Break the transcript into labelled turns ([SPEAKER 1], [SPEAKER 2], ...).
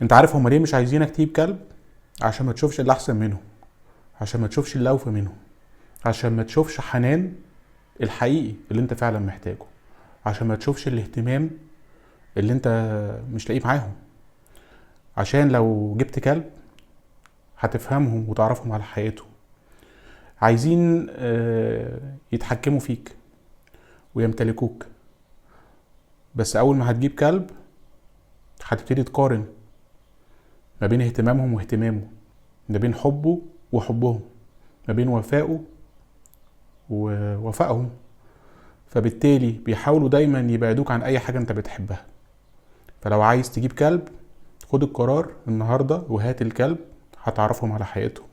[SPEAKER 1] انت عارف هما ليه مش عايزينك تجيب كلب؟ عشان ما تشوفش اللي احسن منهم، عشان ما تشوفش اللي اوفى منهم، عشان ما تشوفش حنان الحقيقي اللي انت فعلا محتاجه، عشان ما تشوفش الاهتمام اللي انت مش لاقيه معاهم. عشان لو جبت كلب هتفهمهم وتعرفهم على حياتهم. عايزين يتحكموا فيك ويمتلكوك، بس اول ما هتجيب كلب هتبتدي تقارن ما بين اهتمامهم واهتمامه، ما بين حبه وحبهم، ما بين وفائه ووفائهم. فبالتالي بيحاولوا دايما يبعدوك عن اي حاجة انت بتحبها. فلو عايز تجيب كلب خد القرار النهاردة وهات الكلب، هتعرفهم على حياتهم.